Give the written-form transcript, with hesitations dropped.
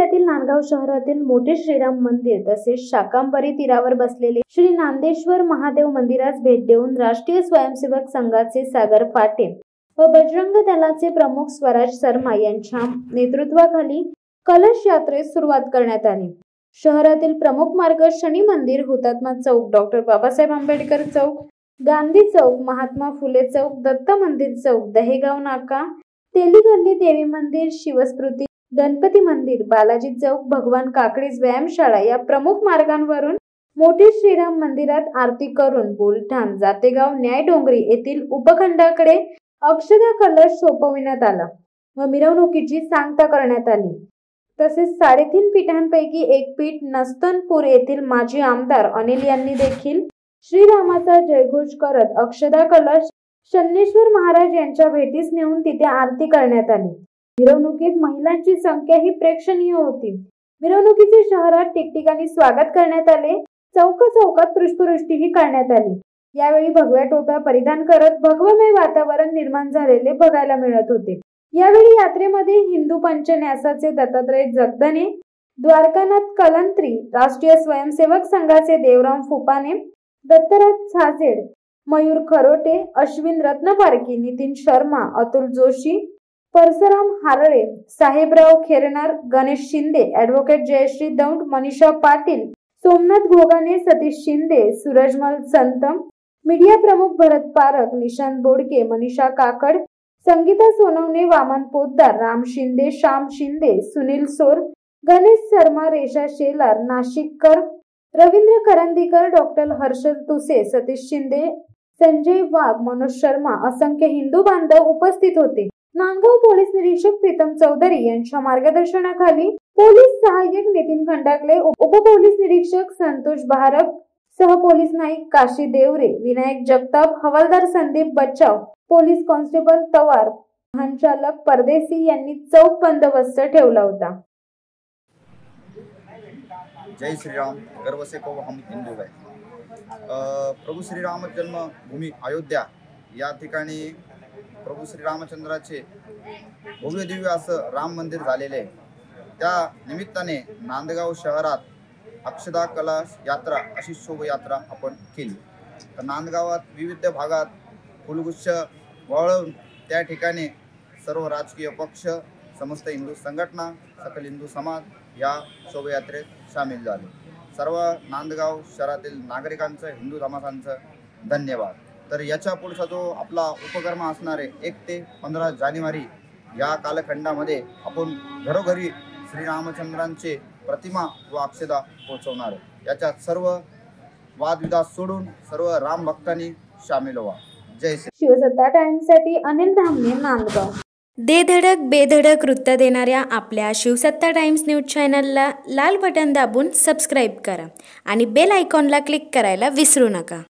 जिल्ह्यातील नांदगाव शहरातील मोठे श्रीराम मंदिर तसेच शाकंभरी तीरावर बसलेले श्री नांदेश्वर महादेव मंदिरास भेट देऊन राष्ट्रीय स्वयंसेवक संघाचे सागर फाटे व बजरंग दलाचे प्रमुख स्वराज शर्मा यांच्या नेतृत्वाखाली कलश यात्रेस सुरुवात करण्यात आली। शहरातील प्रमुख मार्ग शनी मंदिर, हुतात्मा चौक, डॉक्टर बाबासाहेब आंबेडकर चौक, गांधी चौक, महात्मा फुले चौक, दत्त मंदिर चौक, दहेगाव नाका, तेली गल्ली, देवी मंदिर, शिवस्मृती, गणपती मंदिर, बालाजी चौक, भगवान काकडीज व्यायामशाळा या प्रमुख मार्गांवरून मोठे श्रीराम मंदिरात आरती करून बोलठाण, जातेगाव, न्याय डोंगरी येथील उपखंडाकडे अक्षदा कलश सोपविण्यात आला व मिरवणुकीची सांगता करण्यात आली। तसेच 3.5 पीठांपैकी एक पीठ नस्तनपूर येथील माजी आमदार अनिल यांनी देखील श्रीरामाचा जयघोष करत अक्षदा कलश शन्नेश्वर महाराज यांच्या भेटीस नेऊन तिथे आरती करण्यात आली। मिरवणुकीत महिलांची संख्या ही प्रेक्षणीय होती। मिरवणुकीचे शहरात ठिकठिकाणी स्वागत करण्यात आले। चौकात पुष्पवृष्टीही करण्यात आली। यावेळी भगव्या टोप्या परिधान करत भगवमय वातावरण निर्माण झालेले बघायला मिळत होते। यावेळी यात्रेमध्ये हिंदू पंचन्यासाचे दत्तात्रय जगदने, द्वारकानाथ कलंत्री, राष्ट्रीय स्वयंसेवक संघाचे देवराम फुपाने, दत्तराज छाजेड, मयूर खरोटे, अश्विन रत्नपारकी, नितीन शर्मा, अतुल जोशी, परसराम हारळे, साहेबराव खेरणार, गणेश शिंदे, ॲडव्होकेट जयश्री दौंड, मनीषा पाटील, सोमनाथ घोगाने, सतीश शिंदे, सूरजमल संत, मीडिया प्रमुख भरत पारख, निशांत बोडके, मनीषा काकड, संगीता सोनवणे, वामन पोद्दार, राम शिंदे, श्याम शिंदे, सुनील सोर, गणेश शर्मा, रेषा शेलार, नाशिककर, रवींद्र करंदीकर, डॉक्टर हर्षल तुसे, सतीश शिंदे, संजय वाघ, मनोज शर्मा, असंख्य हिंदू बांधव उपस्थित होते। नांदगाव पोलीस निरीक्षक प्रीतम चौधरी यांच्या मार्गदर्शनाखाली पोलीस सहाय्यक नितीन खंडागले, उपपोलीस निरीक्षक संतोष बहारक, सहपोलीस नाईक काशी देवरे, विनायक जगताप, हवालदार संदीप बच्चाव, पोलीस कॉन्स्टेबल तवार, वाहन चालक परदेसी यांनी चौक बंदोबस्त ठेवला होता। जय श्रीराम, गर्व से कहो हम हिंदू है। प्रभू श्रीराम जन्मभूमी अयोध्या या ठिकाणी प्रभू श्रीरामचंद्राचे भव्य दिव्य असं राम मंदिर झालेले आहे। त्या निमित्ताने नांदगाव शहरात अक्षदा कलश यात्रा अशी शोभायात्रा आपण केली। तर नांदगावात विविध भागात फुलगुच्छ वळवून त्या ठिकाणी सर्व राजकीय पक्ष, समस्त हिंदू संघटना, सकल हिंदू समाज या शोभायात्रेत सामील झाले। सर्व नांदगाव शहरातील नागरिकांचं, हिंदू समाजांचं धन्यवाद। तर याच्या पुढचा जो आपला उपक्रम असणार आहे 1 ते 15 जानेवारी या कालखंडामध्ये आपण घरोघरी श्रीरामचंद्रांचे प्रतिमा व अक्षदा पोहोचवणार आहे। याच्यात सर्व वादविवाद सोडून सर्व राम भक्तांनी सामील व्हा। जय श्री शिवसत्ता टाइम्ससाठी अनिल धामणे, नांदगाव। दे धडक बेधडक वृत्त देणाऱ्या आपल्या शिवसत्ता टाइम्स न्यूज चॅनलला लाल बटन दाबून सबस्क्राईब करा आणि बेल आयकॉनला क्लिक करायला विसरू नका।